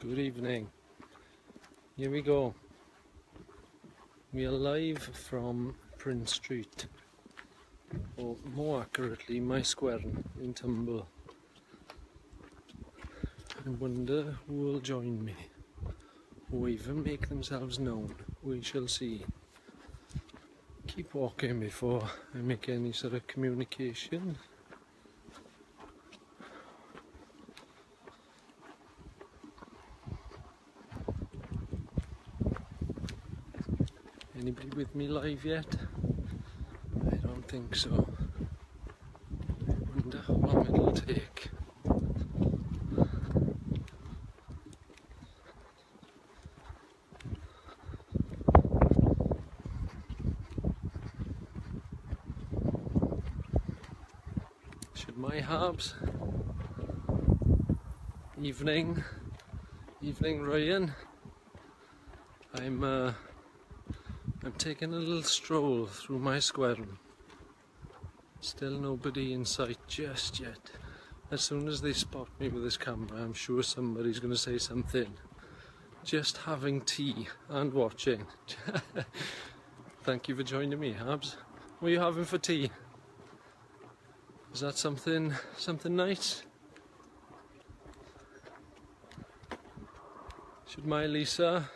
Good evening. Here we go. We are live from Prince Street, or more accurately, my square in Tumble. I wonder who will join me, or even make themselves known. We shall see. Keep walking before I make any sort of communication. Anybody with me live yet? I don't think so. I wonder how long it'll take. Should my Harbs? Evening Ryan. I'm taking a little stroll through my square. Still nobody in sight just yet. As soon as they spot me with this camera, I'm sure somebody's going to say something. Just having tea and watching. Thank you for joining me, Habs. What are you having for tea? Is that something nice? Should my Lisa?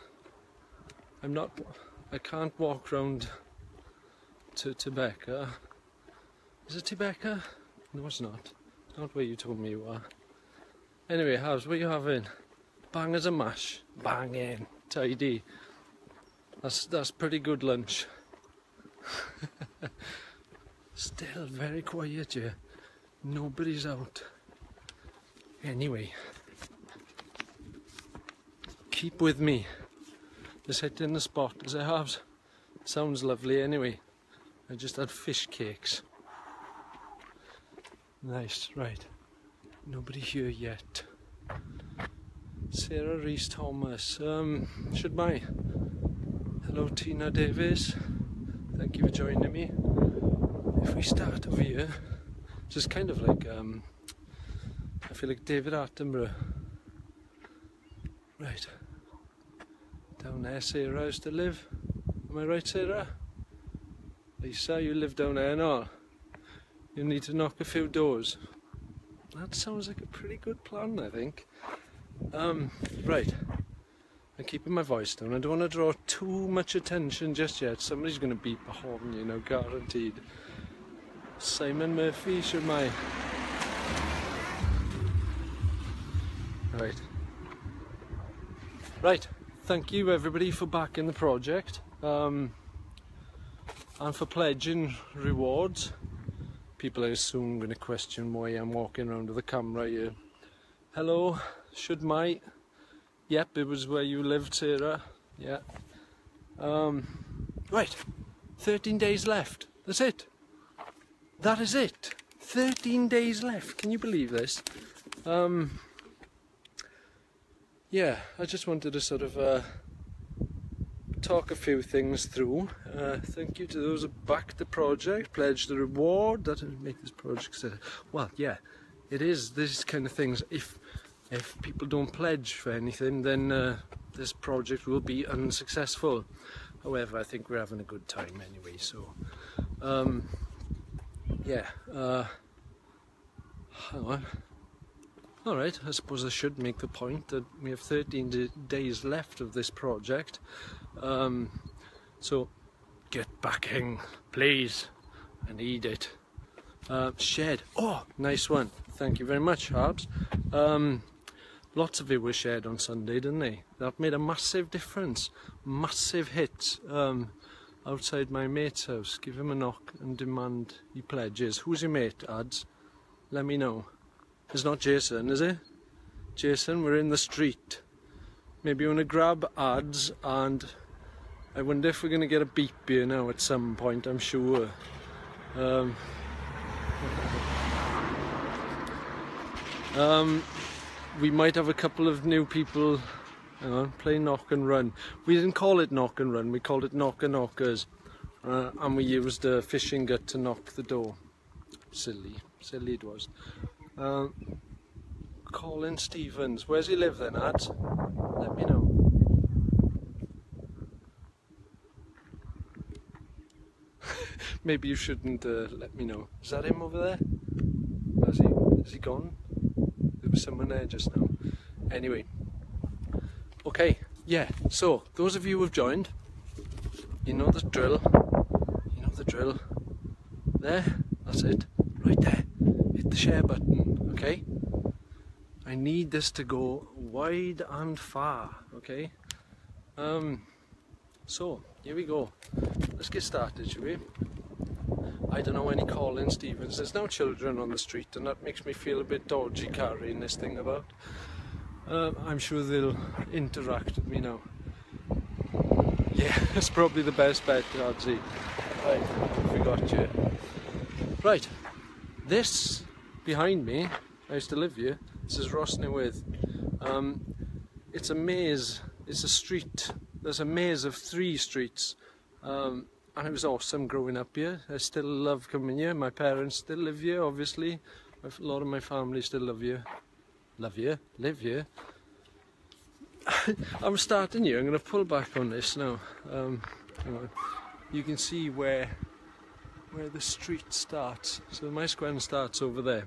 I can't walk round to Tebecca. Is it Tebecca? No, it's not. It's not where you told me you are. Anyway, Habs, what are you having? Bang as a mash. Banging. Tidy. That's pretty good lunch. Still very quiet here. Nobody's out. Anyway. Keep with me. Just hitting the spot as I have. Sounds lovely anyway. I just had fish cakes. Nice, right. Nobody here yet. Sarah Reese Thomas. Should my... Hello Tina Davies. Thank you for joining me. If we start over here, just kind of like, I feel like David Attenborough. Right. Down there Sarah used to live. Am I right, Sarah? Lisa, you live down there and all. You need to knock a few doors. That sounds like a pretty good plan, I think. Right. I'm keeping my voice down. I don't want to draw too much attention just yet. Somebody's going to beep a horn, you know, guaranteed. Simon Murphy, should my... Right. Thank you everybody for backing the project and for pledging rewards. People are soon going to question why I'm walking around with the camera here. Hello, should my... Yep, it was where you lived, Sarah. Yeah. Right, 13 days left. That's it. That is it. 13 days left. Can you believe this? Yeah, I just wanted to sort of talk a few things through. Thank you to those who backed the project, pledged the reward. That will make this project well, yeah, it is. These kind of things. If people don't pledge for anything, then this project will be unsuccessful. However, I think we're having a good time anyway. So, yeah. Hang on. Alright, I suppose I should make the point that we have 13 days left of this project. So, get backing, please. I need it. Shared. Oh, nice one. Thank you very much, Harbs. Lots of it was shared on Sunday, didn't they? That made a massive difference. Massive hit. Outside my mate's house. Give him a knock and demand he pledges. Who's your mate, Ads? Let me know. It's not Jason, is it? Jason, we're in the street. Maybe you want to grab Ads, and I wonder if we're going to get a beep here now at some point, I'm sure. We might have a couple of new people. Hang on, play knock and run. We didn't call it knock and run, we called it knocker knockers. And we used a fishing gut to knock the door. Silly it was. Colin Stevens. Where's he live then, lads? Let me know. Maybe you shouldn't let me know. Is that him over there? Has he gone? There was someone there just now. Anyway. Okay, yeah, so those of you who have joined, you know the drill. You know the drill. There, that's it. Right there. Hit the share button, okay? I need this to go wide and far, okay? So, here we go. Let's get started, shall we? I don't know any Colin Stevens. There's no children on the street, and that makes me feel a bit dodgy carrying this thing about. I'm sure they'll interact with me now. Yeah, it's probably the best bet, Dodgy. Right, we got you. Right, this behind me, I used to live here. This is Ross Newydd. It's a maze. It's a street. There's a maze of 3 streets. And it was awesome growing up here. I still love coming here. My parents still live here, obviously. A lot of my family still live here. Live here. I'm starting here. I'm going to pull back on this now. You can see where the street starts. So my square starts over there.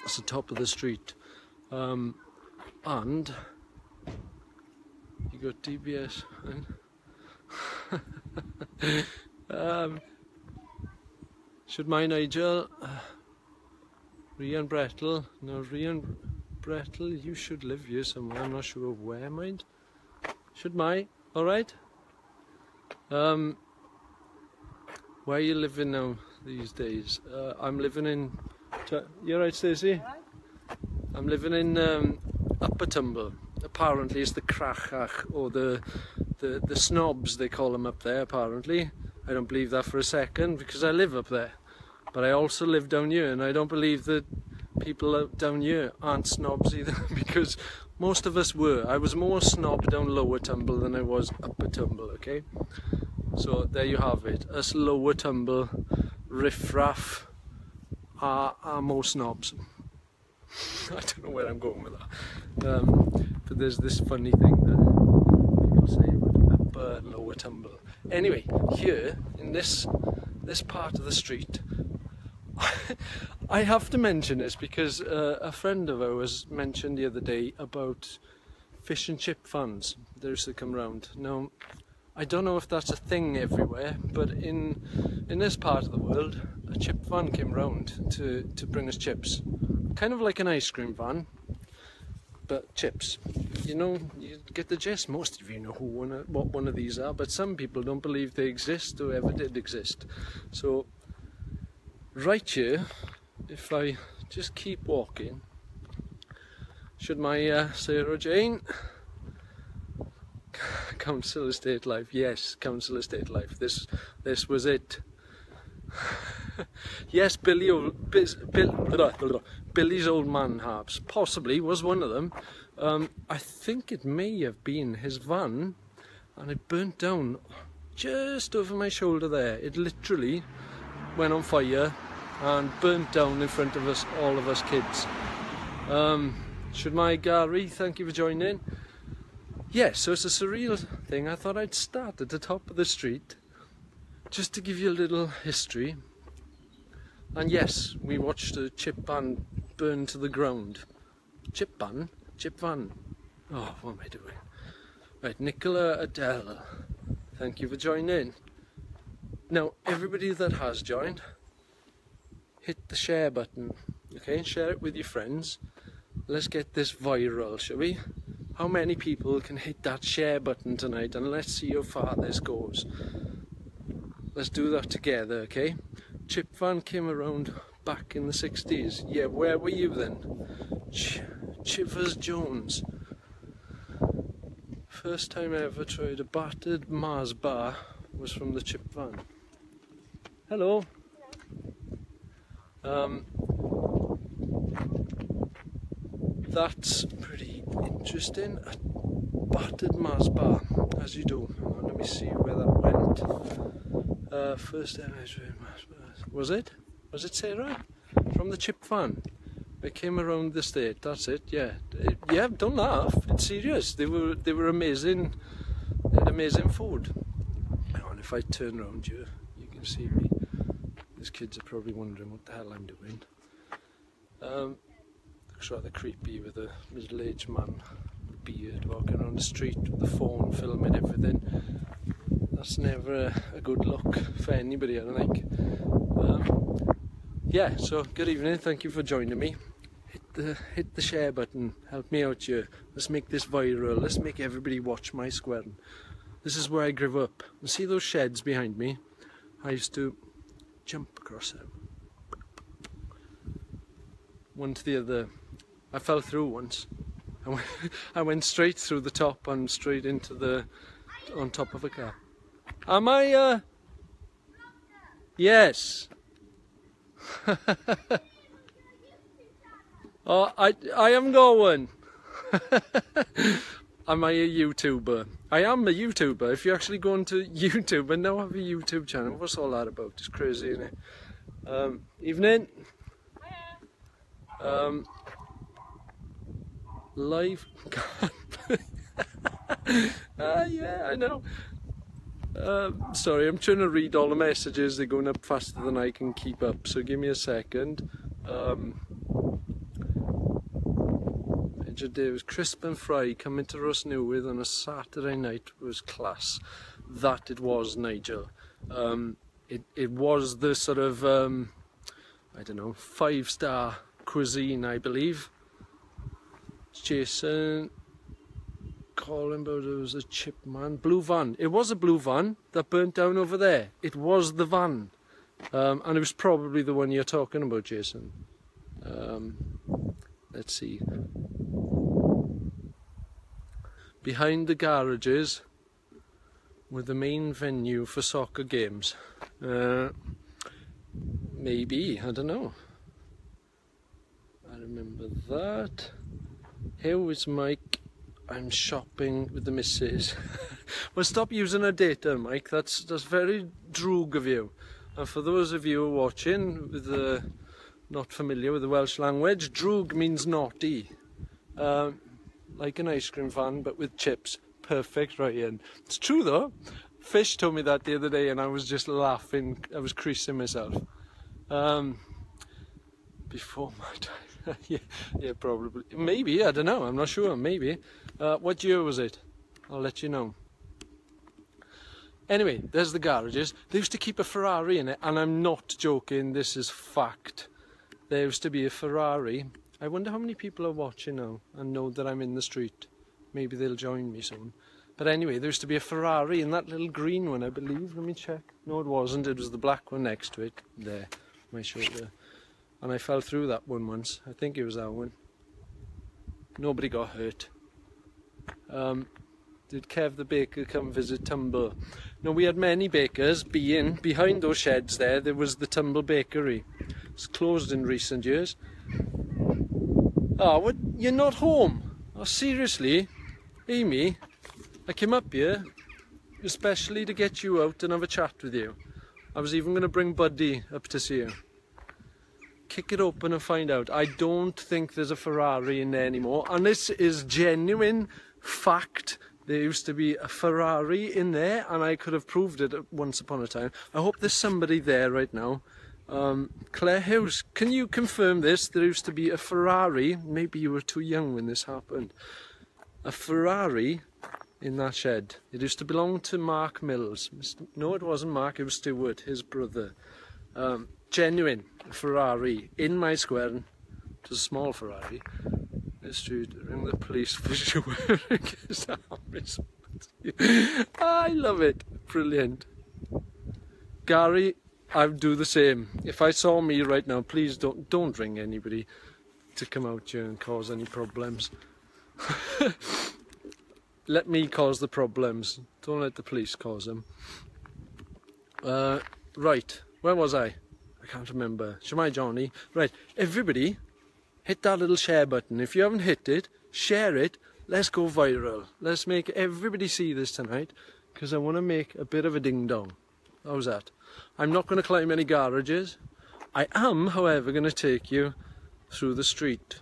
That's the top of the street. And you got DBS. Should my Nigel, Rian Brettle, no Rian Brettle, you should live here somewhere, I'm not sure where, mind. Should my, alright? Where are you living now these days? I'm living in, you right Stacey? I'm living in Upper Tumble. Apparently it's the Crachach, or the snobs they call them up there apparently. I don't believe that for a second because I live up there. But I also live down here, and I don't believe that people out down here aren't snobs either because most of us were. I was more snob down Lower Tumble than I was Upper Tumble, okay? So there you have it. Us Lower Tumble riff-raff are more snobs. I don't know where I'm going with that. But there's this funny thing that people say about Upper and Lower Tumble. Anyway, here in this part of the street, I have to mention this because a friend of ours mentioned the other day about fish and chip vans that used to come round. Now, I don't know if that's a thing everywhere, but in this part of the world, a chip van came round to bring us chips. Kind of like an ice cream van, but chips. You know, you get the gist. Most of you know what one of these are, but some people don't believe they exist or ever did exist. So, right here, if I just keep walking, should my Sarah Jane, Council Estate Life, yes, Council Estate Life, this was it. Yes, Billy's old man Harps possibly was one of them. I think it may have been his van, and it burnt down just over my shoulder there. It literally went on fire and burnt down in front of us, all of us kids. Should my Gary, thank you for joining. Yes, so it's a surreal thing. I thought I'd start at the top of the street just to give you a little history. And yes, we watched a chip van burn to the ground. Chip van? Chip van. Oh, what am I doing? Right, Nicola Adele, thank you for joining. Now, everybody that has joined, hit the share button, okay? Share it with your friends. Let's get this viral, shall we? How many people can hit that share button tonight? And let's see how far this goes. Let's do that together, okay? Chip van came around back in the 60s. Yeah, where were you then? Chivers Jones. First time I ever tried a battered Mars bar was from the chip van. Hello. That's pretty interesting. A battered Mars bar, as you do. Let me see where that went. First time I tried Mars bars. Was it? Was it Sarah? From the chip van? I came around the state, that's it, yeah. Yeah, don't laugh, it's serious. They were amazing. They had amazing food. Hang on, if I turn around you can see me. These kids are probably wondering what the hell I'm doing. Looks rather creepy with a middle-aged man with a beard walking around the street with the phone filming everything. That's never a good look for anybody, I don't think. Yeah, so good evening, thank you for joining me. Hit the share button, help me out here. Let's make this viral, let's make everybody watch my squaring. This is where I grew up. And see those sheds behind me? I used to jump across them. One to the other. I fell through once. I went straight through the top and straight into on top of a car. Am I, Yes. Oh, I am going. Am I a YouTuber? I am a YouTuber. If you actually go onto YouTube and now have a YouTube channel, what's all that about? It's crazy, isn't it? Evening. Live. Yeah, I know. Sorry, I'm trying to read all the messages. They're going up faster than I can keep up, so give me a second. Major Davis, crisp and fry coming to Ross Newydd on a Saturday night was class. That it was, Nigel. It was the sort of, I don't know, 5-star cuisine, I believe. Jason calling about it was a chip man. Blue van. It was a blue van that burnt down over there. It was the van. And it was probably the one you're talking about, Jason. Let's see. Behind the garages were the main venue for soccer games. Maybe, I don't know. I remember that. Here is Mike. I'm shopping with the missus. Well, stop using her data, Mike. That's very droog of you. And for those of you who are watching with not familiar with the Welsh language, droog means naughty. Like an ice cream van, but with chips. Perfect, right in. It's true though. Fish told me that the other day and I was just laughing. I was creasing myself. Before my time. yeah, probably. Maybe, I don't know. I'm not sure. Maybe. What year was it? I'll let you know. Anyway, there's the garages. They used to keep a Ferrari in it, and I'm not joking. This is fact. There used to be a Ferrari. I wonder how many people are watching now and know that I'm in the street. Maybe they'll join me soon. But anyway, there used to be a Ferrari in that little green one, I believe. Let me check. No, it wasn't. It was the black one next to it. There, my shoulder. And I fell through that one once. I think it was that one. Nobody got hurt. Did Kev the baker come visit Tumble? No, we had many bakers. Behind those sheds there was the Tumble Bakery. It's closed in recent years. Oh, what? You're not home? Oh, seriously? Amy, I came up here especially to get you out and have a chat with you. I was even going to bring Buddy up to see you. Kick it open and find out. I don't think there's a Ferrari in there anymore. And this is genuine fact. There used to be a Ferrari in there and I could have proved it once upon a time. I hope there's somebody there right now. Claire Hughes, can you confirm this? There used to be a Ferrari. Maybe you were too young when this happened. A Ferrari in that shed. It used to belong to Mark Mills. No, it wasn't Mark, it was Stuart, his brother. Genuine Ferrari in my square. It was a small Ferrari. Let's ring the police for swearing his arms. I love it. Brilliant. Gary, I'd do the same. If I saw me right now, please don't ring anybody to come out here and cause any problems. Let me cause the problems. Don't let the police cause them. Right, where was I? I can't remember. Shemai Johnny. Right, everybody, hit that little share button. If you haven't hit it, share it. Let's go viral. Let's make everybody see this tonight, because I want to make a bit of a ding-dong. How's that? I'm not going to climb any garages. I am, however, going to take you through the street.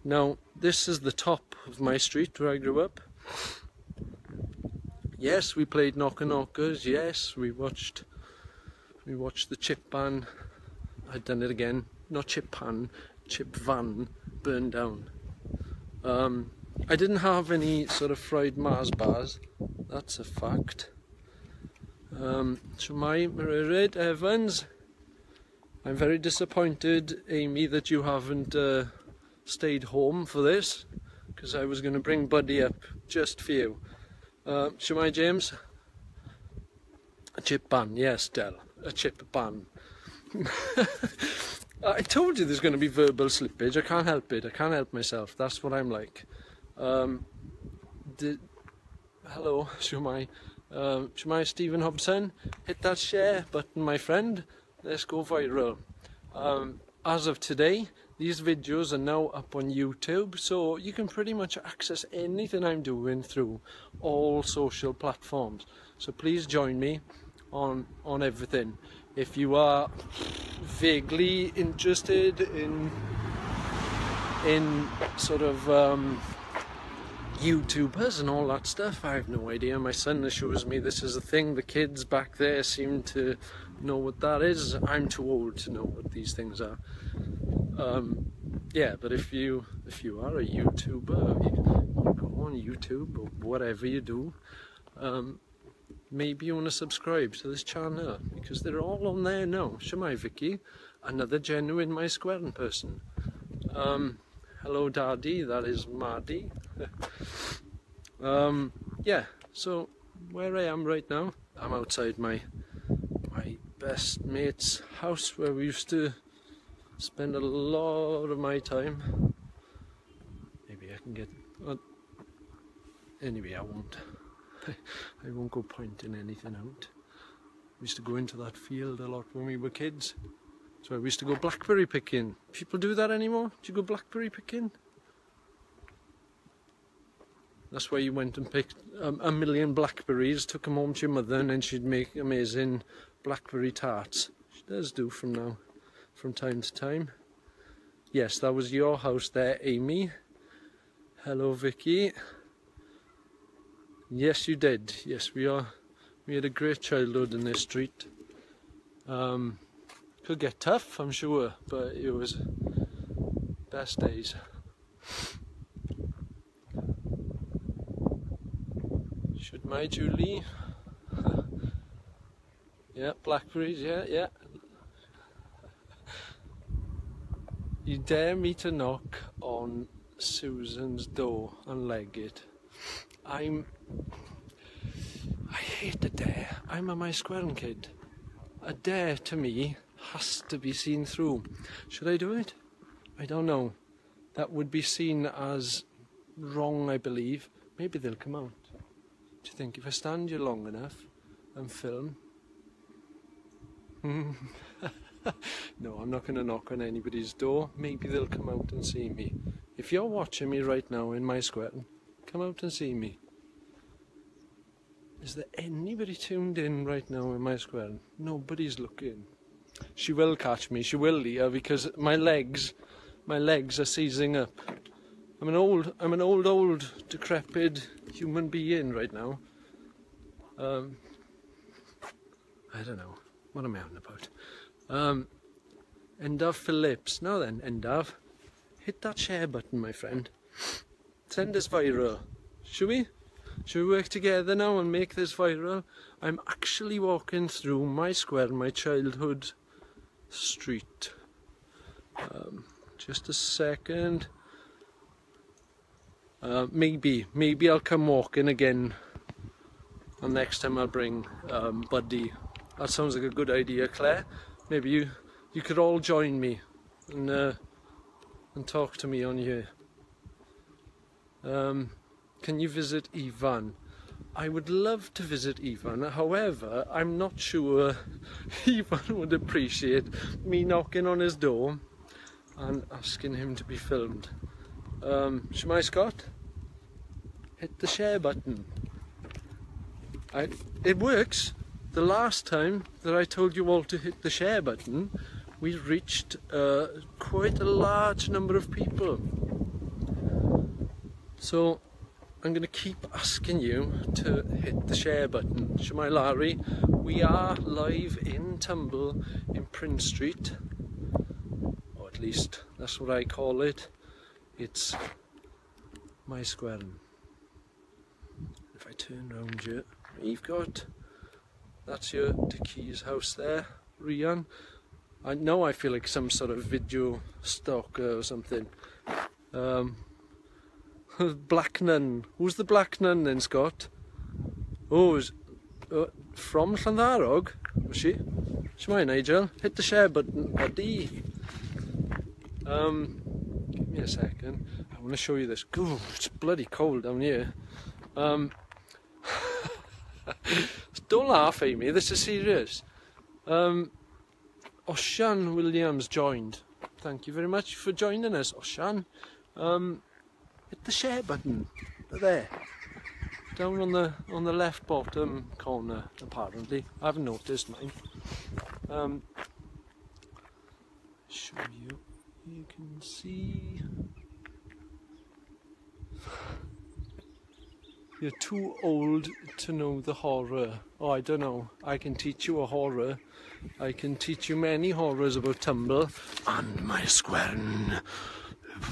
Now, this is the top of my street where I grew up. Yes, we played knocker knockers. Yes, we watched the chip van. I'd done it again. Not chip pan, chip van burn down. I didn't have any sort of fried Mars bars. That's a fact. Shwmae, Myrryd, Evans. I'm very disappointed, Amy, that you haven't stayed home for this, because I was going to bring Buddy up just for you. Shwmae, James. A chip ban, yes, Del. A chip ban. I told you there's going to be verbal slippage. I can't help it. I can't help myself. That's what I'm like. Hello, Shwmae. Shwmae, Stephen Hobson. Hit that share button, my friend. Let's go viral. As of today, these videos are now up on YouTube, so you can pretty much access anything I'm doing through all social platforms. So please join me on everything. If you are vaguely interested in sort of YouTubers and all that stuff, I have no idea. My son assures me this is a thing. The kids back there seem to know what that is. I'm too old to know what these things are. Yeah, but if you are a YouTuber, you go on YouTube or whatever you do, maybe you want to subscribe to this channel, because they're all on there now. Shwmae, Vicky, another genuine My Squaring person. Hello, Daddy, that is Maddie. Yeah, so where I am right now, I'm outside my best mate's house where we used to spend a lot of my time. Maybe I can get... anyway, I won't. I won't go pointing anything out. We used to go into that field a lot when we were kids. So we used to go blackberry picking. People do that anymore? Do you go blackberry picking? That's where you went and picked a million blackberries, took them home to your mother, and then she'd make amazing blackberry tarts. She does do from time to time. Yes, that was your house there, Amy. Hello, Vicky. Yes, you did. Yes, we had a great childhood in this street. Could get tough, I'm sure, but it was best days. Should my Julie? Yeah, blackberries, yeah. You dare me to knock on Susan's door and leg it. I hate a dare. I'm a My Squaring kid. A dare to me has to be seen through. Should I do it? I don't know. That would be seen as wrong, I believe. Maybe they'll come out. Do you think if I stand here long enough and film? No, I'm not going to knock on anybody's door. Maybe they'll come out and see me. If you're watching me right now in My Squaring, come out and see me. Is there anybody tuned in right now in My Squaring? Nobody's looking. She will catch me, she will, Leah, because my legs are seizing up. I'm an old, decrepit human being right now. I don't know. What am I on about? Endav Phillips. Now then, Endav, hit that share button, my friend. Send this viral. Should we? Should we work together now and make this viral? I'm actually walking through My Squaring, my childhood street. Just a second. Maybe I'll come walking again, and next time I'll bring Buddy. That sounds like a good idea, Claire. Maybe you could all join me and talk to me on here. Can you visit Ivan? I would love to visit Ivan. However, I'm not sure Ivan would appreciate me knocking on his door and asking him to be filmed. Shwmae, Scott? Hit the share button. It works. The last time that I told you all to hit the share button, we reached quite a large number of people. So I'm going to keep asking you to hit the share button. Shemai Larry, we are live in Tumble in Prince Street, or at least that's what I call it. It's my square. If I turn round here, you've got, that's your Dicky's house there, Rian. I know I feel like some sort of video stalker or something. Black Nun. Who's the Black Nun then, Scott? Oh, from Llandarog? Was she? Shemai, Nigel. Hit the share button, buddy. Give me a second. I want to show you this. Ooh, it's bloody cold down here. Don't laugh, Amy. This is serious. Oshan Williams joined. Thank you very much for joining us, Oshan. Hit the share button. There. Down on the left bottom corner, apparently. I haven't noticed mine. Show you. You can see. You're too old to know the horror. Oh, I don't know. I can teach you a horror. I can teach you many horrors about Tumble and my squaren.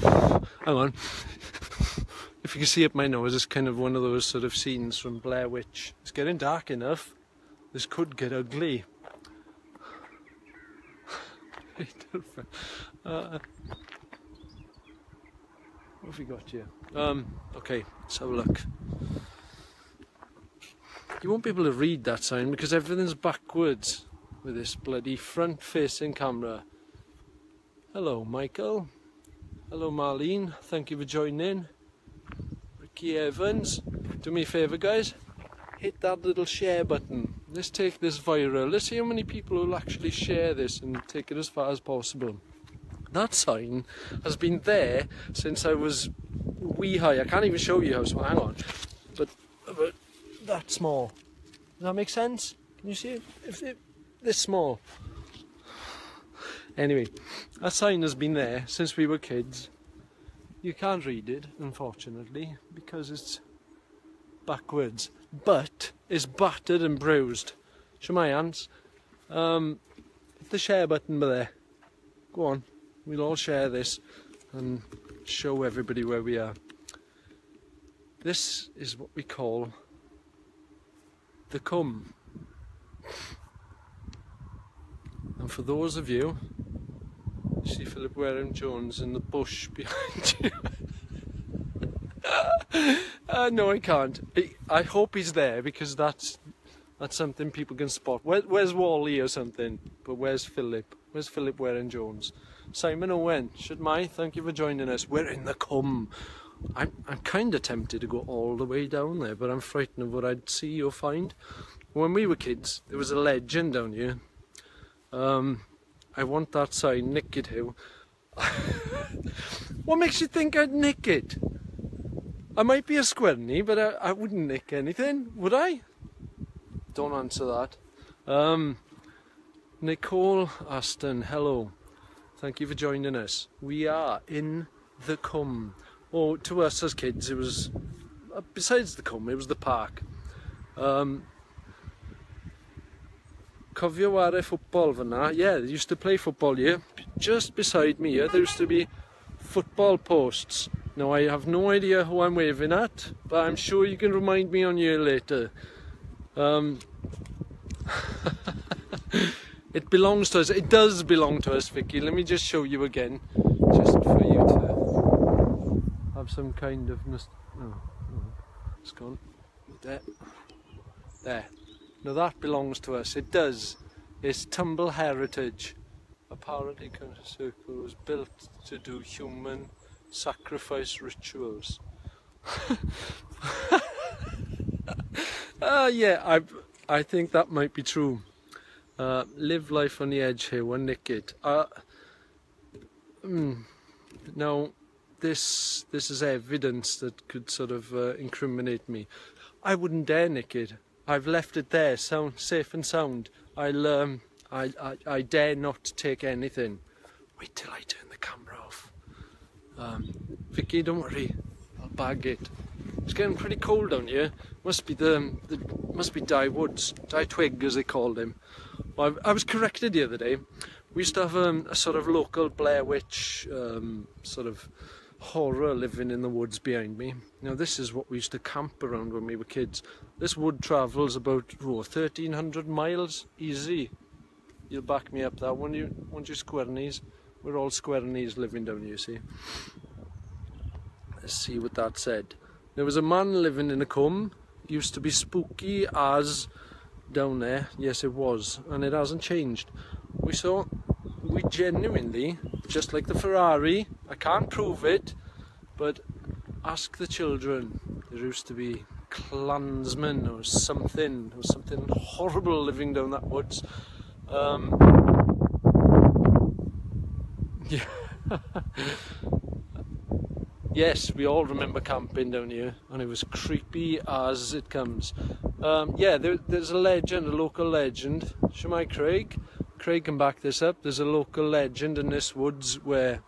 Hang on. If you can see up my nose, it's kind of one of those sort of scenes from Blair Witch. It's getting dark enough. This could get ugly. What have we got here? Okay, let's have a look. You won't be able to read that sign because everything's backwards with this bloody front-facing camera. Hello, Michael. Hello, Marlene. Thank you for joining. Ricky Evans. Do me a favour, guys. Hit that little share button. Let's take this viral. Let's see how many people will actually share this and take it as far as possible. That sign has been there since I was wee high. I can't even show you how small. Hang on. But that small. Does that make sense? Can you see it? If it this small. Anyway, that sign has been there since we were kids. You can't read it, unfortunately, because it's backwards. But it's battered and bruised. Show my hands. Hit the share button there. Go on. We'll all share this and show everybody where we are. This is what we call the Cwm. And for those of you, see Philip Wareham-Jones in the bush behind you. No, I can't. I hope he's there because that's something people can spot. Where's Wally or something? But where's Philip? Where's Philip Wareham-Jones? Simon Owen, thank you for joining us. We're in the Cwm. I'm kind of tempted to go all the way down there, but I'm frightened of what I'd see or find. When we were kids, there was a legend down here. I want that sign, nick it, Huw. What makes you think I'd nick it? I might be a squirny, but I wouldn't nick anything, would I? Don't answer that. Nicole Aston, hello. Thank you for joining us. We are in the Cwm. Oh, to us as kids, it was, besides the Cwm, it was the park. Cofio ware football fanna. Yeah, they used to play football here. Just beside me here, there used to be football posts. Now, I have no idea who I'm waving at, but I'm sure you can remind me on here later. It belongs to us. It does belong to us, Vicky. Let me just show you again, just for you to have some kind of... Oh, it's gone. There. Now that belongs to us. It does. It's Tumble heritage. Apparently, Country Circle was built to do human sacrifice rituals. Yeah, I think that might be true. Live life on the edge here, one nick it. Now, this is evidence that could sort of incriminate me. I wouldn't dare nick it. I've left it there, safe and sound. I'll I dare not take anything. Wait till I turn the camera off. Vicky, don't worry, I'll bag it. It's getting pretty cold down here. Must be must be Dye Woods, Dye Twig as they called him. Well, I was corrected the other day. We used to have a sort of local Blair Witch sort of horror living in the woods behind me. Now this is what we used to camp around when we were kids. This wood travels about 1,300 miles easy. You'll back me up that one, won't you, square knees? We're all square knees living down here, see. Let's see what that said. There was a man living in a combe. Used to be spooky as down there. Yes, it was, and it hasn't changed. We genuinely, just like the Ferrari, I can't prove it, but ask the children. There used to be clansmen or something horrible living down that woods. Yeah. Yes, we all remember camping down here, and it was creepy as it comes. Yeah, there's a legend, a local legend. Shemai Craig can back this up. There's a local legend in this woods where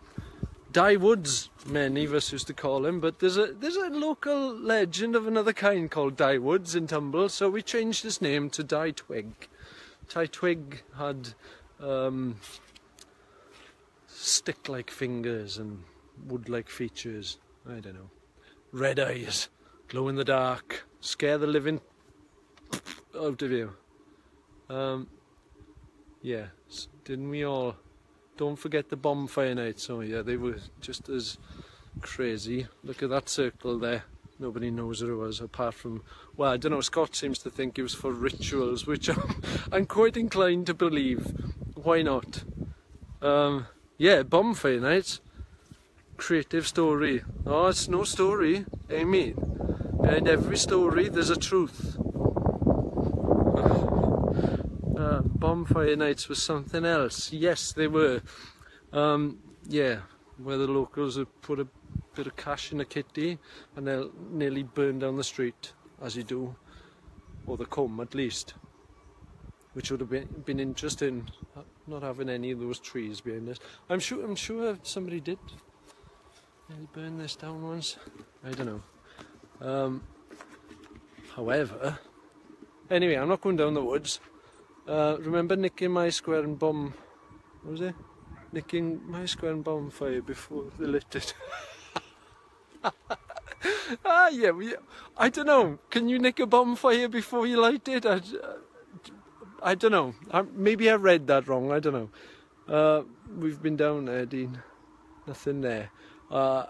Dye Woods, many of us used to call him, but there's a local legend of another kind called Dye Woods in Tumble, so we changed his name to Dye Twig. Dye Twig had stick-like fingers and wood-like features. I don't know. Red eyes, glow in the dark, scare the living out of you. Yeah, didn't we all? Don't forget the bonfire nights. Oh yeah, they were just as crazy. Look at that circle there. Nobody knows what it was apart from, well, I don't know, Scott seems to think it was for rituals, which I'm quite inclined to believe. Why not? Yeah, bonfire nights. Creative story. Oh, it's no story, I mean. In every story there's a truth. Bonfire nights was something else. Yes, they were. Yeah, where the locals would put a bit of cash in a kitty and they'll nearly burn down the street, as you do, or the combe at least, which would have been interesting, not having any of those trees behind us. I'm sure somebody did nearly burn this down once. I don't know. However, anyway, I'm not going down the woods. Remember nicking my square and bomb? What was it? Nicking my square and bonfire before they lit it. Yeah, I don't know. Can you nick a bonfire before you light it? I don't know. Maybe I read that wrong. I don't know. We've been down there, Dean. Nothing there. Yeah,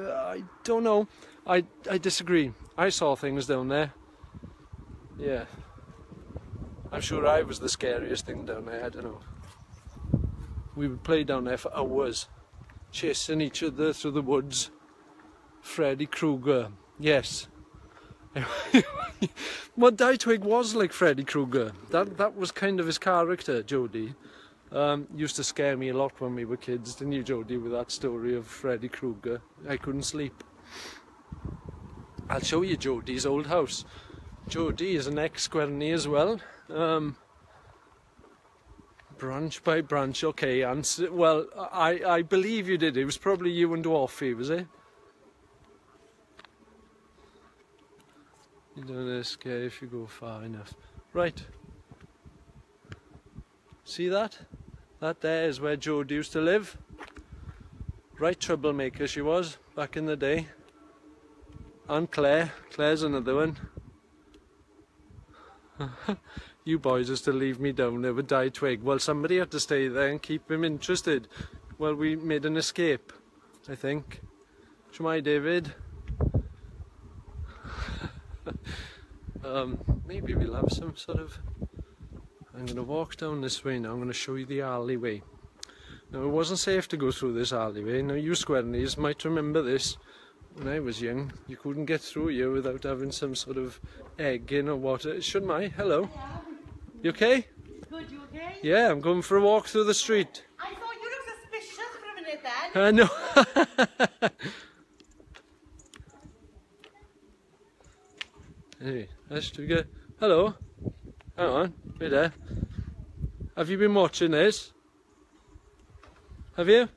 I don't know. I disagree. I saw things down there. Yeah. I'm sure I was the scariest thing down there. I don't know. We would play down there for hours, chasing each other through the woods. Freddy Krueger, yes. Well, Dye Twig was like Freddy Krueger. That was kind of his character, Jodie. Used to scare me a lot when we were kids, didn't you, Jodie, with that story of Freddy Krueger? I couldn't sleep. I'll show you Jodie's old house. Jodie is an ex-Squirny as well. Branch by branch, okay, answer. Well, I believe you did. It was probably you and Dwarfy, was it? You don't scare if you go far enough. Right. See that? That there is where Jodie used to live. Right troublemaker she was back in the day. And Claire's another one. You boys used to leave me down there with Dye Twig. Well, somebody had to stay there and keep him interested. Well, we made an escape, I think. Shemai, David. Maybe we'll have some sort of... I'm going to walk down this way now. I'm going to show you the alleyway. Now, it wasn't safe to go through this alleyway. Now, you Squirnies might remember this. When I was young, you couldn't get through here without having some sort of egg in or water. Shouldn't I? Hello. You okay? Good, you okay? Yeah, I'm going for a walk through the street. I thought you looked suspicious for a minute then. I know. Anyway, let's do good. Hello. Hang on, wait there. Have you been watching this? Have you?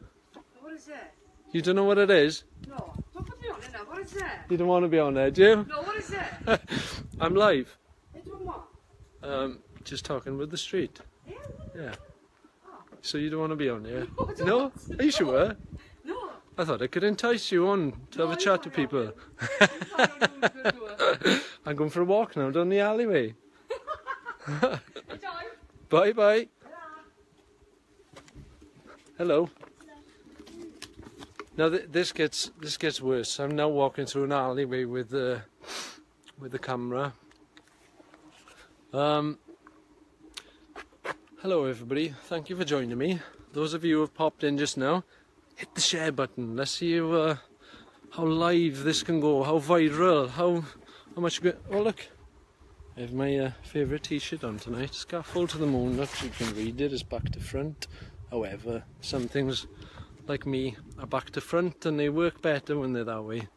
What is it? You don't know what it is? No. Don't put me on it now. What is it? You don't want to be on there, do you? No, what is it? I'm live. You're doing what? Just talking with the street. Yeah. Yeah. So you don't want to be on there? No, I don't No? want to. Are you sure? No. I thought I could entice you on to have a chat to people. I'm going for a walk now down the alleyway. Bye bye. Hello. Now this gets worse. I'm now walking through an alleyway with the camera. Hello everybody. Thank you for joining me. Those of you who have popped in just now, hit the share button. Let's see how live this can go. How viral. How much. Oh look. I have my favourite t-shirt on tonight. Scaffold to the moon. Not sure you can read it. It's back to front. However, some things like me are back to front and they work better when they're that way.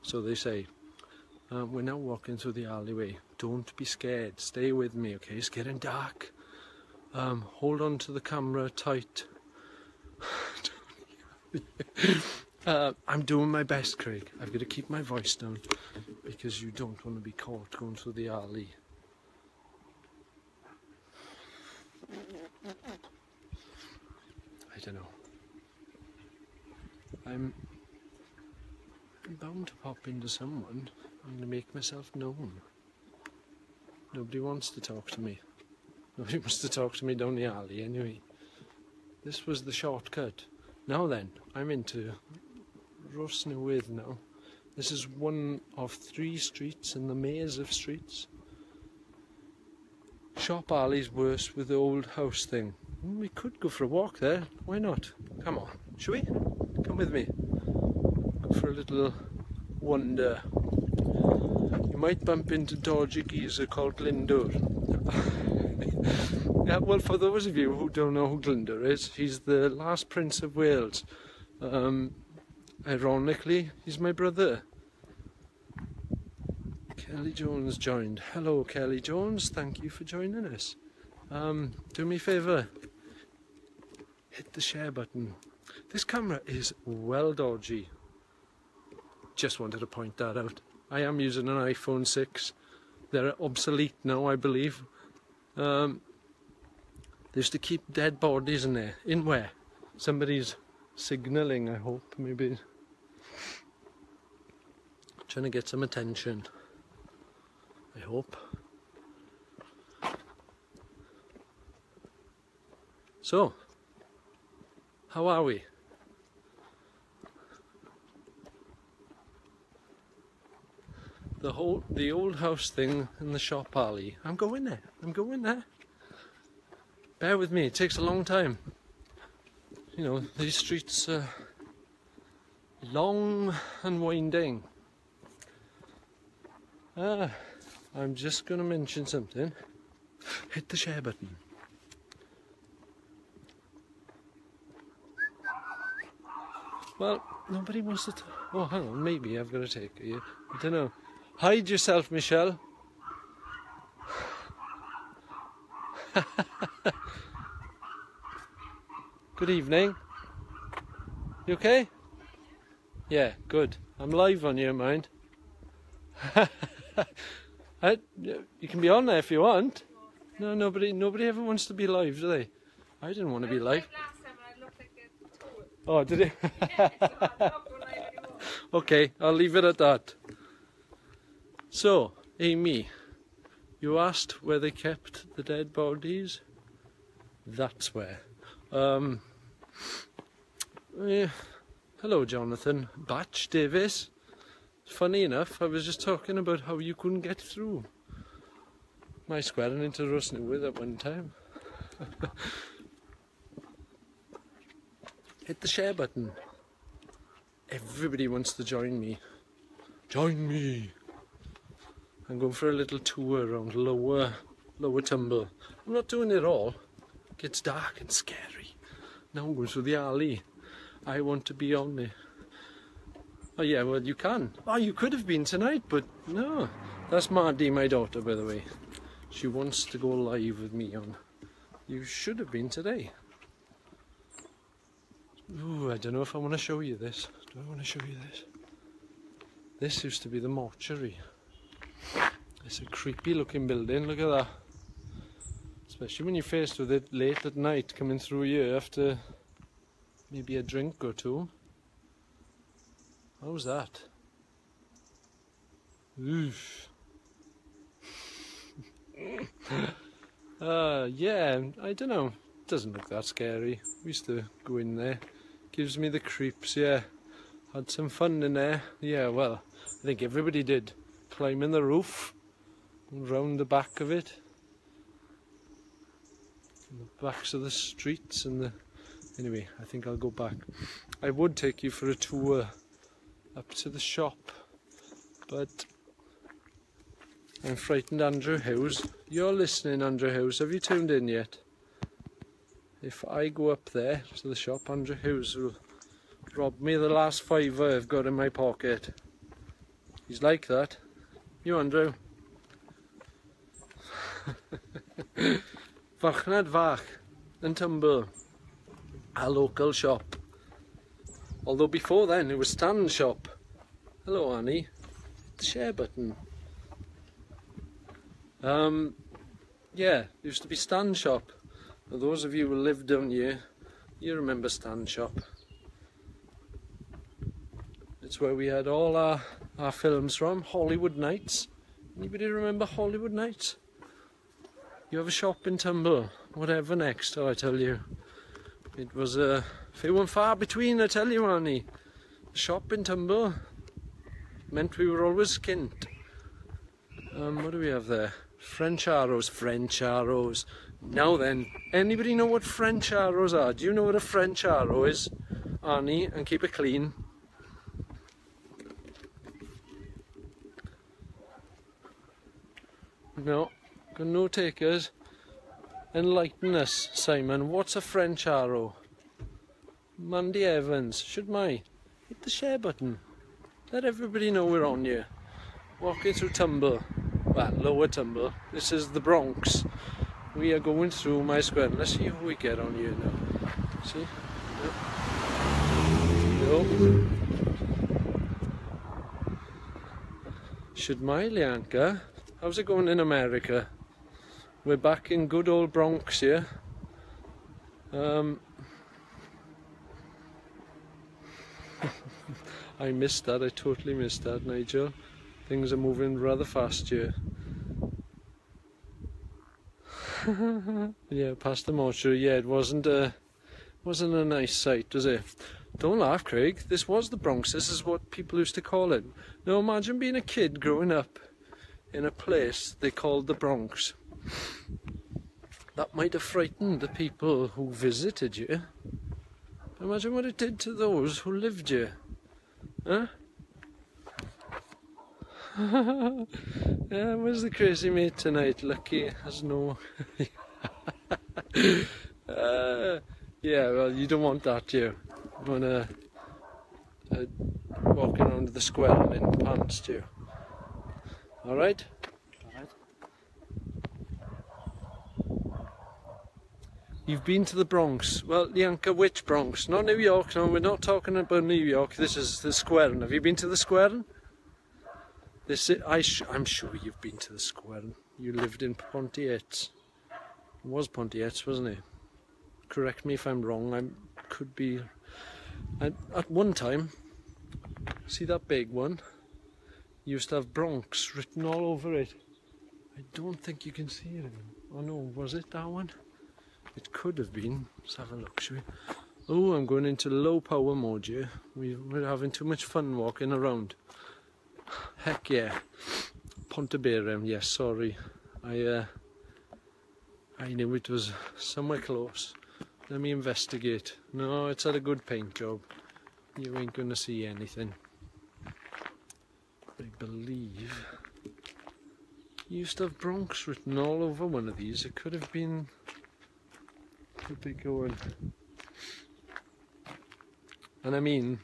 So they say. We're now walking through the alleyway. Don't be scared. Stay with me, okay? It's getting dark. Hold on to the camera tight. I'm doing my best, Craig. I've got to keep my voice down because you don't want to be caught going through the alley. I don't know. I'm bound to pop into someone. I'm going to make myself known. Nobody wants to talk to me. Nobody wants to talk to me down the alley anyway. This was the shortcut. Now then, I'm into Rosnewydd now. This is one of 3 streets in the maze of streets. Shop alley's worse with the old house thing. We could go for a walk there. Why not? Come on, shall we? Come with me. Go for a little wander. You might bump into dodgy geezer called Glyndwr. Yeah, well, for those of you who don't know who Glyndwr is, he's the last Prince of Wales. Ironically, he's my brother. Kelly Jones joined. Hello, Kelly Jones. Thank you for joining us. Do me a favour. Hit the share button. This camera is well dodgy. Just wanted to point that out. I am using an iPhone 6. They're obsolete now, I believe. They used to keep dead bodies in there. In where? Somebody's signalling, I hope, maybe. Trying to get some attention. I hope. So, how are we? The old house thing in the shop alley. I'm going there. I'm going there. Bear with me. It takes a long time. You know, these streets are long and winding. I'm just going to mention something. Hit the share button. Well, nobody wants to. Oh, hang on. Maybe I've got to take you. I don't know. Hide yourself, Michelle. Good evening. You okay? Yeah, good. I'm live on your mind. You can be on there if you want. No, nobody ever wants to be live, do they? I didn't want to be live. Last time I looked like a tool. Oh, did it? Yeah, so I'm not going live anymore. Okay, I'll leave it at that. So, Amy, you asked where they kept the dead bodies. That's where. Hello, Jonathan. Batch Davis. Funny enough, I was just talking about how you couldn't get through my square and into Rosnewydd at one time. Hit the share button. Everybody wants to join me. Join me. I'm going for a little tour around Lower Tumble. I'm not doing it all. It gets dark and scary. Now I'm going through the alley. I want to be on there. Oh yeah, well you can. Oh, you could have been tonight, but no. That's Maddie, my daughter, by the way. She wants to go live with me on You should have been today. Ooh, I don't know if I want to show you this. Do I want to show you this? This used to be the mortuary. It's a creepy looking building, look at that. Especially when you're faced with it late at night coming through here after maybe a drink or two. How's that? Oof. Yeah, I don't know. Doesn't look that scary. We used to go in there. Gives me the creeps, yeah. Had some fun in there. Yeah, well, I think everybody did. Climbing the roof, round the back of it. And the backs of the streets and the... Anyway, I think I'll go back. I would take you for a tour up to the shop, but I'm frightened Andrew Hughes. You're listening, Andrew Hughes. Have you tuned in yet? If I go up there to the shop, Andrew Hughes will rob me of the last £5 I've got in my pocket. He's like that. You, Andrew? Fachnad Fach and Tumble, a local shop. Although before then it was Stand Shop. Hello, Annie. The share button. Yeah, used to be Stand Shop. Now, those of you who lived down here, you remember Stand Shop. It's where we had all our films from. Hollywood Nights. Anybody remember Hollywood Nights? You have a shop in Tumble, whatever next, I tell you. It was few and far between, I tell you, Annie. A shop in Tumble meant we were always skint. What do we have there? French arrows, French arrows. Now then, anybody know what French arrows are? Do you know what a French arrow is, Annie? And keep it clean. No, got no takers. Enlighten us, Simon. What's a French arrow? Mandy Evans, should my hit the share button? Let everybody know we're on here. Walking through Tumble. Well, lower Tumble. This is the Bronx. We are going through my square. Let's see who we get on here now. See? No. Should my Lianka? How's it going in America? We're back in good old Bronx here. I missed that. I totally missed that, Nigel. Things are moving rather fast here. Yeah, past the mortuary. Yeah, it wasn't a nice sight, was it? Don't laugh, Craig. This was the Bronx. This is what people used to call it. Now imagine being a kid growing up in a place they called the Bronx. That might have frightened the people who visited you. Imagine what it did to those who lived here. Huh? Yeah, where's the crazy mate tonight? Lucky has no... yeah, well, you don't want that, you. You want to walk around the square in pants, do you? Alright? You've been to the Bronx. Well, Lianka, which Bronx? Not New York, no, we're not talking about New York. This is the Square. Have you been to the Square? I'm sure you've been to the Square. You lived in Pontiac. It was Pontiac, wasn't it? Correct me if I'm wrong. I could be... At one time, see that big one? You used to have Bronx written all over it. I don't think you can see it anymore. Oh no, was it that one? It could have been. Let's have a look, shall we? Oh, I'm going into low power mode here. We're having too much fun walking around. Heck yeah. Ponteberem, yes, sorry. I knew it was somewhere close. Let me investigate. No, it's had a good paint job. You ain't gonna see anything. I believe you used to have Bronx written all over one of these. It could have been... Could be going... And I mean,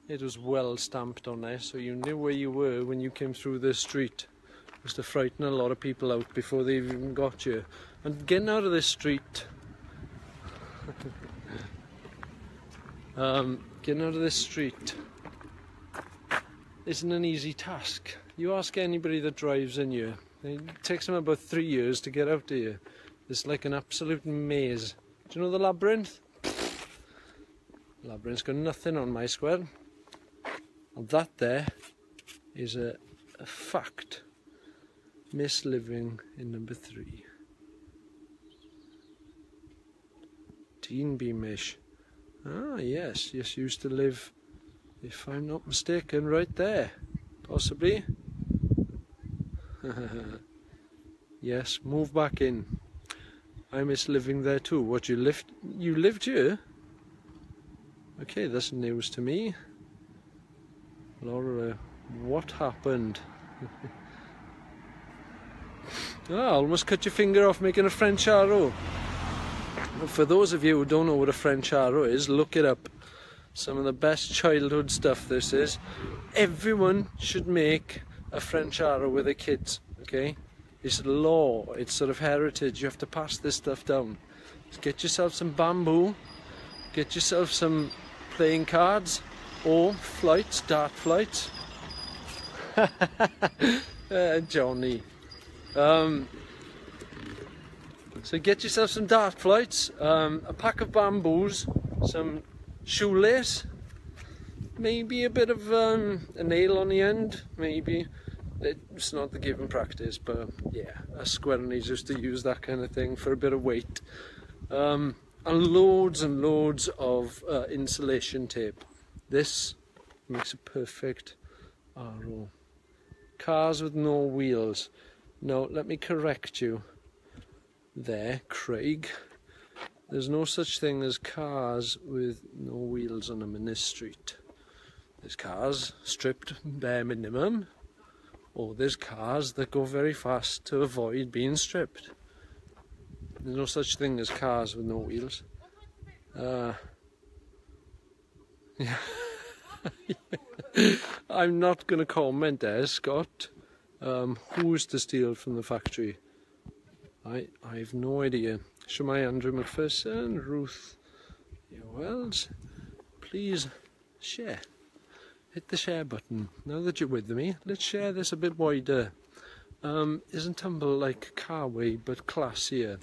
it was well stamped on there, so you knew where you were when you came through the street. Used to frighten a lot of people out before they even got you. And getting out of this street, getting out of this street isn't an easy task. You ask anybody that drives in here, it takes them about 3 years to get out of here. It's like an absolute maze. Do you know the labyrinth? Labyrinth's got nothing on my square. And that there is a fact. Miss living in number 3. Teen Beamish. Ah, yes, used to live, if I'm not mistaken, right there. Possibly. Yes, move back in. I miss living there too. What, you lived here? Okay, that's news to me. Laura, what happened? Almost cut your finger off making a French arrow. For those of you who don't know what a French arrow is, look it up. Some of the best childhood stuff this is. Everyone should make a French arrow with their kids, okay? It's law, it's sort of heritage, you have to pass this stuff down. Just get yourself some bamboo, get yourself some playing cards, or flights, dart flights. Johnny. So get yourself some dart flights, a pack of bamboos, some shoelace, maybe a bit of a nail on the end, maybe. It's not the given practice, but yeah, us squirrelies used to use that kind of thing for a bit of weight. And loads of insulation tape. This makes a perfect arrow. Cars with no wheels. No, let me correct you there, Craig. There's no such thing as cars with no wheels on them in this street. There's cars stripped bare minimum, or there's cars that go very fast to avoid being stripped. There's no such thing as cars with no wheels. Yeah. I'm not going to comment there, Scott. Who's to steal from the factory? I have no idea. Shemai Andrew McPherson, Ruth Wells, please share. Hit the share button. Now that you're with me, let's share this a bit wider. Isn't Tumble like Carway but classier?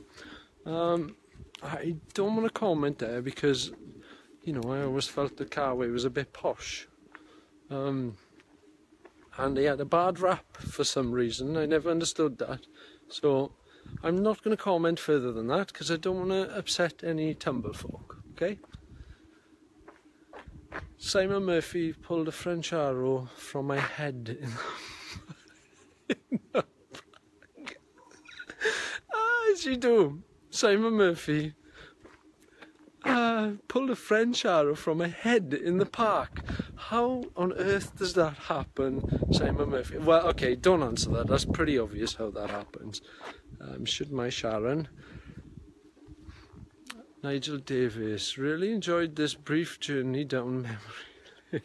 I don't want to comment there because, you know, I always felt that Carway was a bit posh. And he had a bad rap for some reason. I never understood that. So I'm not going to comment further than that because I don't want to upset any Tumble folk, okay? Simon Murphy pulled a French arrow from my head in the as you do. Simon Murphy pulled a French arrow from my head in the park. How on earth does that happen, Simon Murphy? Well, okay, don't answer that. That's pretty obvious how that happens. Should my Sharon? Nigel Davies, really enjoyed this brief journey down memory.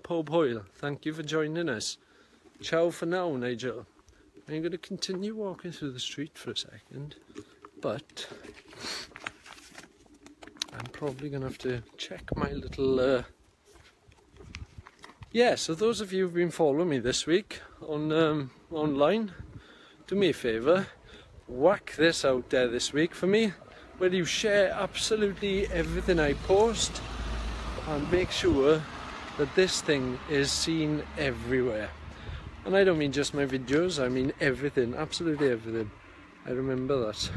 Pope Hoyle, thank you for joining us. Ciao for now, Nigel. I'm going to continue walking through the street for a second, but I'm probably going to have to check my little... Yeah, so those of you who've been following me this week on online, do me a favour, whack this out there this week for me, where you share absolutely everything I post and make sure that this thing is seen everywhere. And I don't mean just my videos, I mean everything, absolutely everything. I remember that.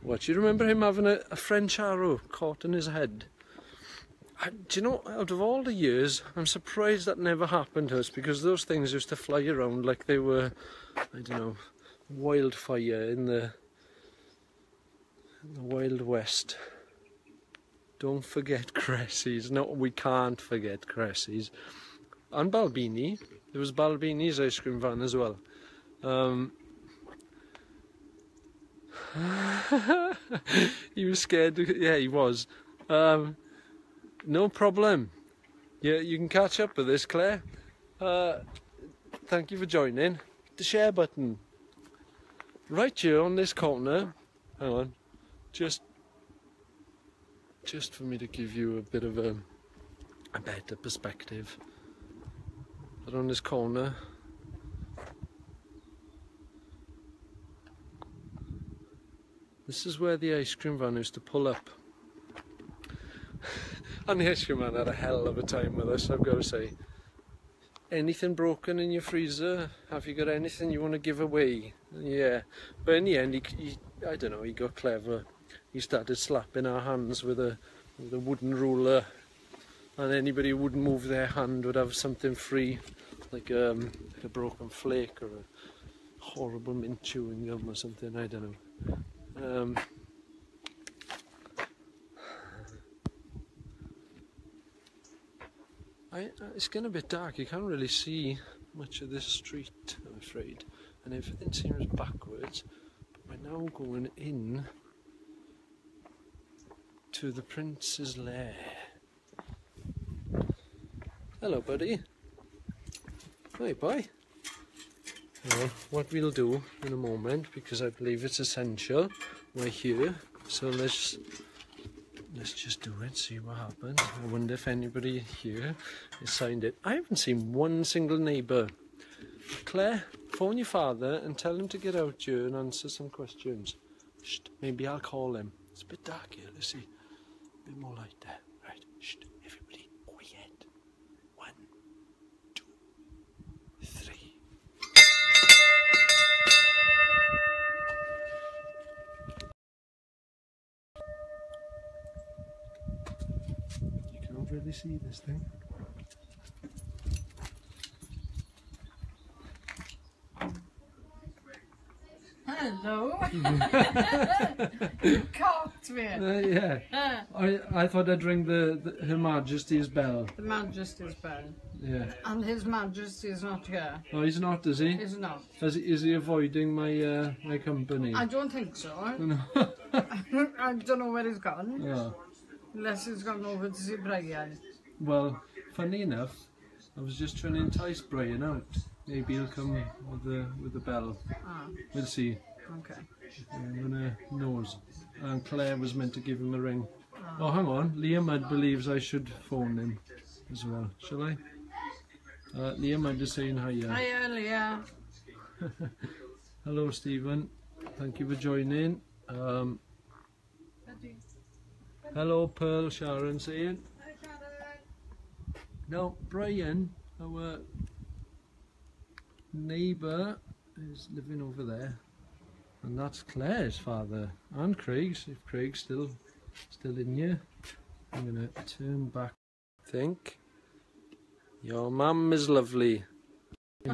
What, you remember him having a French arrow caught in his head? Do you know, out of all the years, I'm surprised that never happened to us, because those things used to fly around like they were, I don't know, wildfire in the Wild West. Don't forget Cressies. No, we can't forget Cressies. And Balbini. There was Balbini's ice cream van as well. He was scared. Yeah, he was. No problem. Yeah, you can catch up with this, Claire. thank you for joining. Hit the share button. Right here on this corner. Hang on. Just for me to give you a bit of a better perspective. But on this corner, this is where the ice cream van used to pull up. And the ice cream man had a hell of a time with us, I've got to say. Anything broken in your freezer? Have you got anything you want to give away? Yeah. But in the end, he I don't know, he got clever. He started slapping our hands with a wooden ruler. And anybody who wouldn't move their hand would have something free, like a broken flake or a horrible mint chewing gum or something, I don't know. It's getting a bit dark, you can't really see much of this street, I'm afraid, and everything seems backwards, but we're now going in to the prince's lair. Hello, buddy. Hi, boy. Well, what we'll do in a moment, because I believe it's essential, we're here, so let's just do it, see what happens. I wonder if anybody here has signed it. I haven't seen one single neighbour. Claire, phone your father and tell him to get out here and answer some questions. Shh, maybe I'll call him. It's a bit dark here, let's see. A bit more light there. Right, shh, everybody, quiet. 1, 2, 3. You can't really see this thing. Hello. You caught me. Yeah. I thought I'd ring Her Majesty's bell. The Majesty's bell. Yeah. And His Majesty is not here. Oh, he's not, is he? He's not. Is he avoiding my my company? I don't think so. No. I don't know where he's gone. Oh. Unless he's gone over to see Brian. Well, funny enough, I was just trying to entice Brian out. Maybe he'll come with the bell. Ah, We'll see. okay. I'm gonna nose. And Claire was meant to give him a ring. Oh, hang on. Liam Mudd believes I should phone him as well. Shall I? Liam Mudd is saying hiya. Hiya, Leah. Hello, Stephen. Thank you for joining. Hello, Pearl. Sharon saying. Now, Brian, our neighbour, is living over there, and that's Claire's father and Craig's. If Craig's still in here, I'm gonna turn back. Think your mum is lovely. I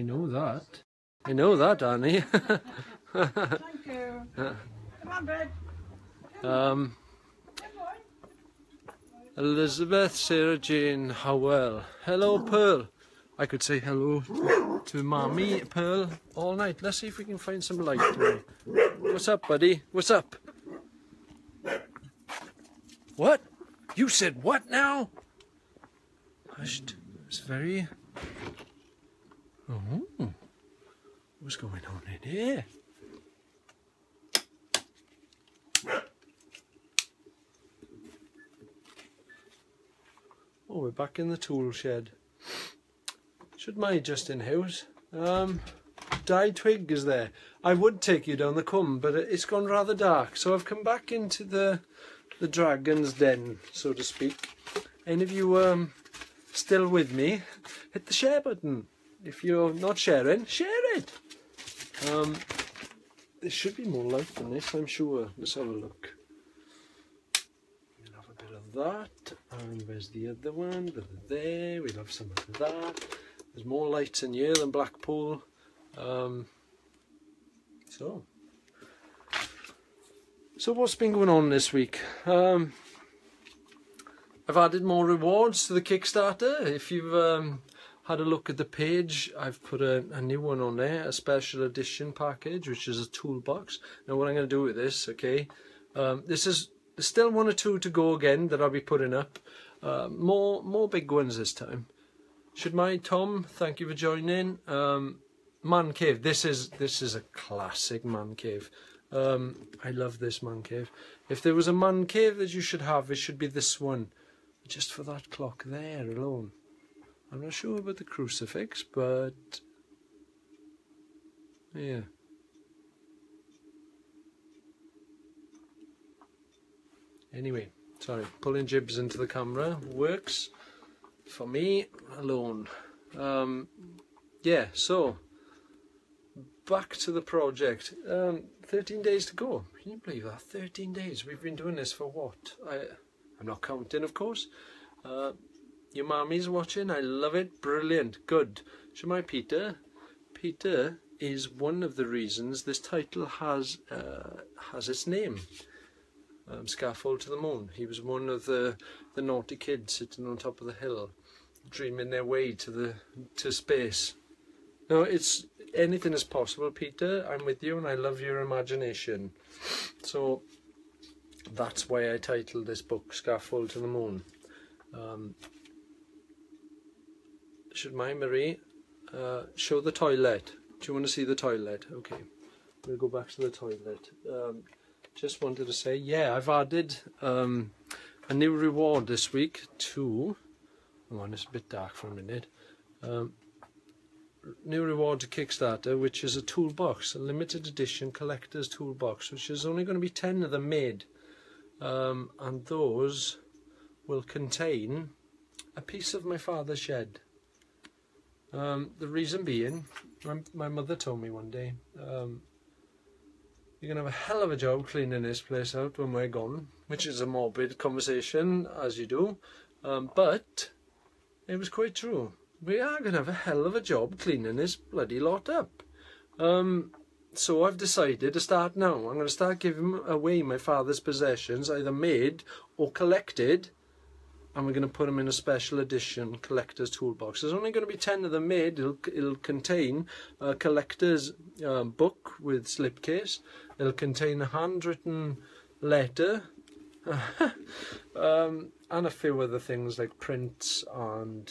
know that. I know that, Annie. Thank you. Come on, bud. Elizabeth Sarah Jane Howell. Hello, Pearl. I could say hello to Mommy Pearl all night. Let's see if we can find some light today. What's up, buddy? What's up? What? You said what now? Hushed. It's very... Oh. What's going on in here? Oh, we're back in the tool shed. Should my Justin House. Dyed twig is there. I would take you down the comb, but it's gone rather dark, so I've come back into the dragon's den, so to speak. Any of you still with me, hit the share button. If you're not sharing, share it. There should be more light than this, I'm sure. Let's have a look. We'll have a bit of that. And where's the other one? There. We'll have some of that. There's more lights in here than Blackpool. So what's been going on this week? I've added more rewards to the Kickstarter. If you've had a look at the page, I've put a new one on there, a special edition package, which is a toolbox. Now what I'm going to do with this, okay, there's still 1 or 2 to go again that I'll be putting up. More big ones this time. Should my Tom, thank you for joining. Man cave. This is a classic man cave. I love this man cave. If there was a man cave that you should have, it should be this one. Just for that clock there alone. I'm not sure about the crucifix, but yeah. Anyway, sorry, pulling jibs into the camera works for me alone. Yeah, so back to the project. 13 days to go. Can you believe that? 13 days. We've been doing this for what? I'm not counting, of course. Your mummy's watching. I love it. Brilliant. Good. Shemai Peter. Peter is one of the reasons this title has its name. Scaffold to the Moon. He was one of the naughty kids sitting on top of the hill, dreaming their way to space. No, it's anything is possible, Peter. I'm with you, and I love your imagination. So that's why I titled this book "Scaffold to the Moon." Should my Marie show the toilet? Do you want to see the toilet? Okay, we'll go back to the toilet. Just wanted to say, yeah, I've added a new reward this week to. Oh, it's a bit dark for a minute. New reward to Kickstarter, which is a toolbox, a limited edition collector's toolbox, which is only going to be 10 of them made, and those will contain a piece of my father's shed. The reason being, my mother told me one day, you're going to have a hell of a job cleaning this place out when we're gone, which is a morbid conversation, as you do, but it was quite true. We are going to have a hell of a job cleaning this bloody lot up. So I've decided to start now. I'm going to start giving away my father's possessions, either made or collected, and we're going to put them in a special edition collector's toolbox. There's only going to be 10 of them made. It'll contain a collector's book with slipcase. It'll contain a handwritten letter, and a few other things like prints and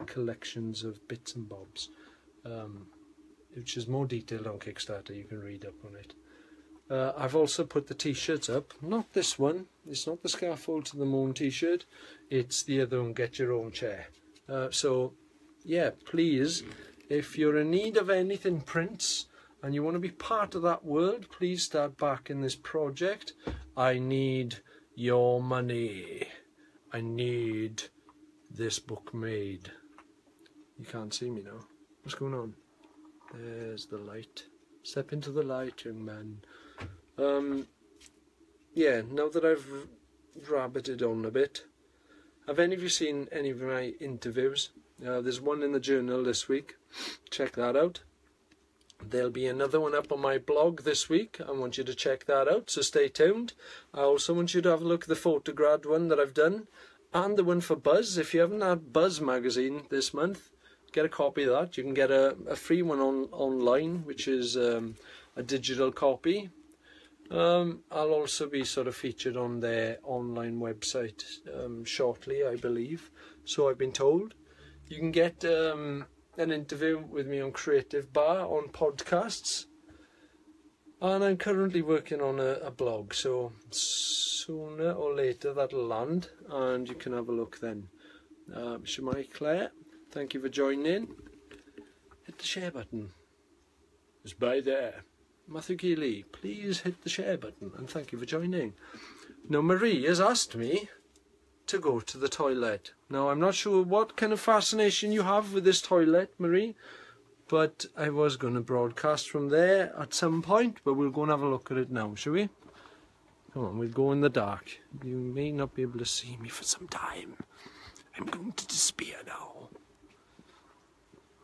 collections of bits and bobs, which is more detailed on Kickstarter. You can read up on it. I've also put the t-shirts up. Not this one. It's not the Scaffold to the Moon t-shirt. It's the other one, Get Your Own Chair. So, yeah, please, if you're in need of anything prints and you want to be part of that world, please start backing this project. I need your money. I need this book made. You can't see me now. What's going on? There's the light. Step into the light, young man. Yeah, now that I've rabbited on a bit, have any of you seen any of my interviews? There's one in the journal this week. Check that out. There'll be another one up on my blog this week. I want you to check that out, so stay tuned. I also want you to have a look at the Photograd one that I've done, and the one for Buzz. If you haven't had Buzz magazine this month, get a copy of that. You can get a free one online, which is a digital copy. I'll also be sort of featured on their online website shortly, I believe. So I've been told. You can get an interview with me on Creative Bar on podcasts, and I'm currently working on a blog, so sooner or later that'll land and you can have a look then. Shemai Claire, thank you for joining. Hit the share button. It's by there. Matthew Keeley, please hit the share button, and thank you for joining. Now Marie has asked me to go to the toilet. Now I'm not sure what kind of fascination you have with this toilet, Marie, but I was going to broadcast from there at some point, but we'll go and have a look at it now, shall we? Come on, we'll go in the dark. You may not be able to see me for some time. I'm going to disappear now.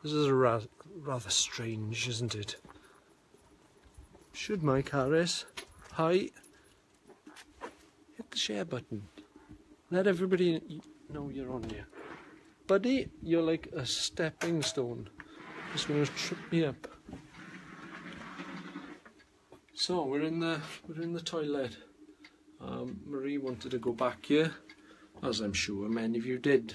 This is rather strange, isn't it? Should my Caris? Hi. Hit the share button. Let everybody know you're on here. Buddy, you're like a stepping stone. Just going to trip me up. So we're in the toilet. Marie wanted to go back here, as I'm sure many of you did.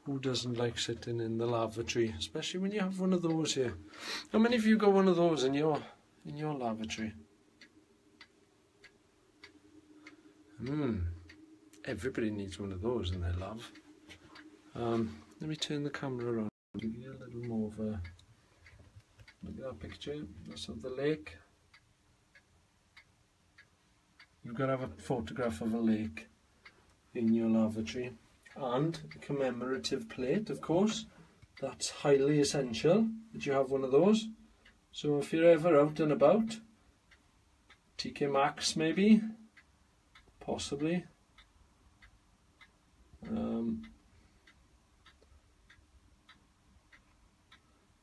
Who doesn't like sitting in the lavatory, especially when you have one of those here? How many of you got one of those in your lavatory? Everybody needs one of those in their lav. Let me turn the camera around. Give you a little more of a look at that picture. That's of the lake. You've got to have a photograph of a lake in your lavatory. And a commemorative plate, of course. That's highly essential that you have one of those. So if you're ever out and about, TK Maxx maybe, possibly. No,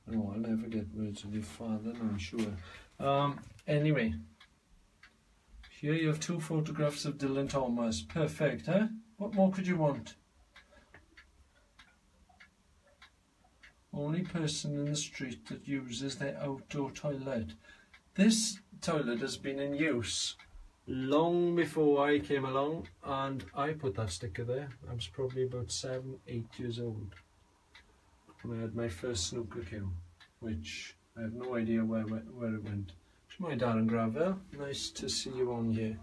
I'll never get words with your father, I'm sure. Anyway, here you have 2 photographs of Dylan Thomas. Perfect, huh? What more could you want? Only person in the street that uses their outdoor toilet. This toilet has been in use long before I came along, and I put that sticker there. I was probably about 7, 8 years old when I had my first snooker cue, which I have no idea where it went. It's my Darren Gravel. Nice to see you on here.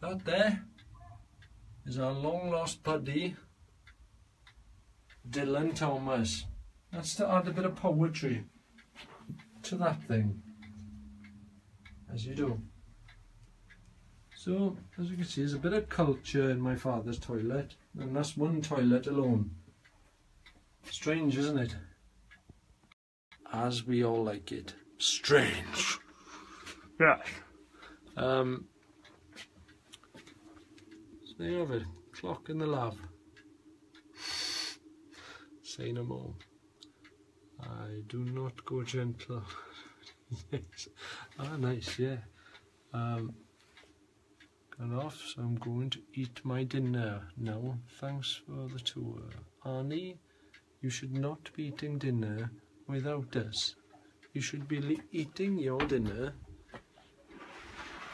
That there is our long lost buddy, Dylan Thomas. That's to add a bit of poetry to that thing, as you do. So, as you can see, there's a bit of culture in my father's toilet, and that's one toilet alone. Strange, isn't it? As we all like it. Strange. Yeah. So there you have it. Clock in the lav. Say no more. I do not go gentle. Yes. Ah, nice, yeah. Got off, so I'm going to eat my dinner now. Thanks for the tour. Arnie, you should not be eating dinner without us. You should be eating your dinner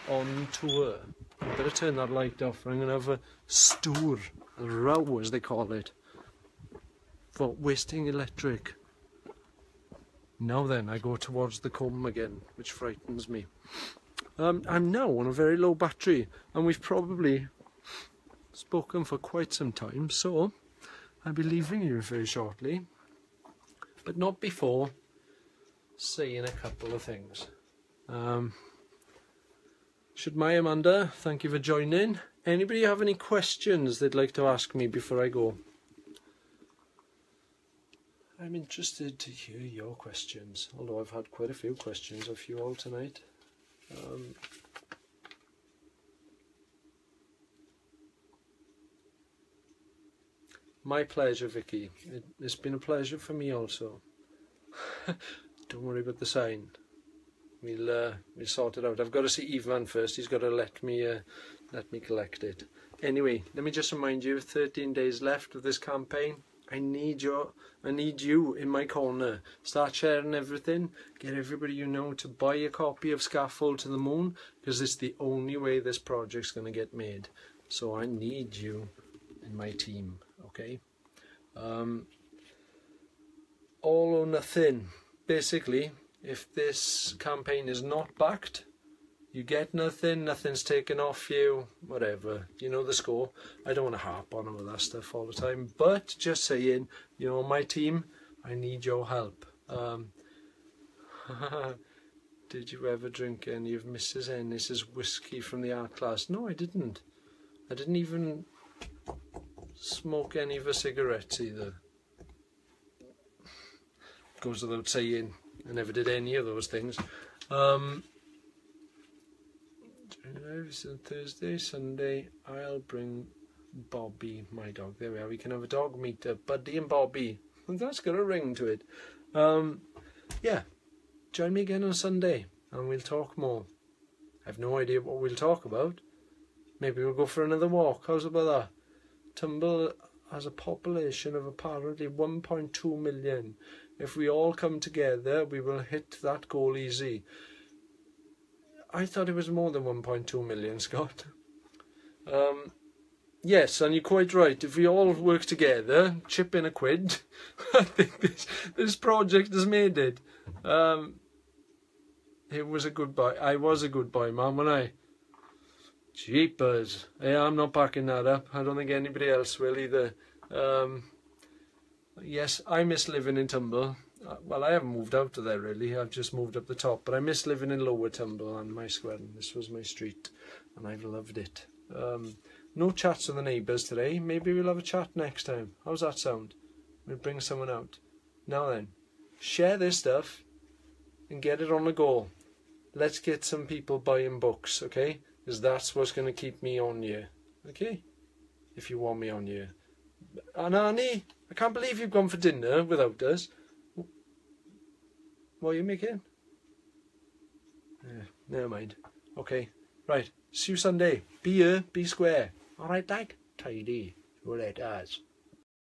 on tour. I better turn that light off. I'm going to have a stoor, a row as they call it, for wasting electric. Now then, I go towards the comb again, which frightens me. I'm now on a very low battery, and we've probably spoken for quite some time, so I'll be leaving you very shortly, but not before saying a couple of things. Should my Amanda, thank you for joining. Anybody have any questions they'd like to ask me before I go? I'm interested to hear your questions, although I've had quite a few questions of you all tonight. My pleasure, Vicky. It's been a pleasure for me also. Don't worry about the sign. We'll sort it out. I've got to see Ivan first. He's got to let me collect it. Anyway, let me just remind you, 13 days left of this campaign. I need you in my corner. Start sharing everything. Get everybody you know to buy a copy of Scaffold to the Moon, because it's the only way this project's going to get made. So I need you in my team, okay? All or nothing. Basically, if this campaign is not backed, you get nothing, nothing's taken off you, whatever. You know the score. I don't want to harp on all that stuff all the time, but just saying, you know, my team, I need your help. Did you ever drink any of Mrs. Ennis's whiskey from the art class? No, I didn't. I didn't even smoke any of her cigarettes either. Goes without saying, I never did any of those things. Thursday, Sunday, I'll bring Bobby, my dog. There we are. We can have a dog meetup, Buddy and Bobby. And that's got a ring to it. Yeah, join me again on Sunday, and we'll talk more. I have no idea what we'll talk about. Maybe we'll go for another walk. How's about that? Tumble has a population of apparently 1.2 million. If we all come together, we will hit that goal easy. I thought it was more than 1.2 million, Scott. yes, and you're quite right. If we all work together, chip in a quid, I think this project has made it. It was a good buy. I was a good boy, man, wasn't I? Jeepers. Yeah, I'm not backing that up. I don't think anybody else will either. Yes, I miss living in Tumble. Well, I haven't moved out of there really. I've just moved up the top. But I miss living in Lower Tumble and my square. This was my street, and I've loved it. No chats with the neighbours today. Maybe we'll have a chat next time. How's that sound? We'll bring someone out. Now then, share this stuff and get it on the go. Let's get some people buying books, okay? Because that's what's going to keep me on here, okay? If you want me on here. And Annie, I can't believe you've gone for dinner without us. What are you making? Yeah, never mind. Okay, right. See you Sunday. Be here, be square. Alright, like? Tidy. Well, it does.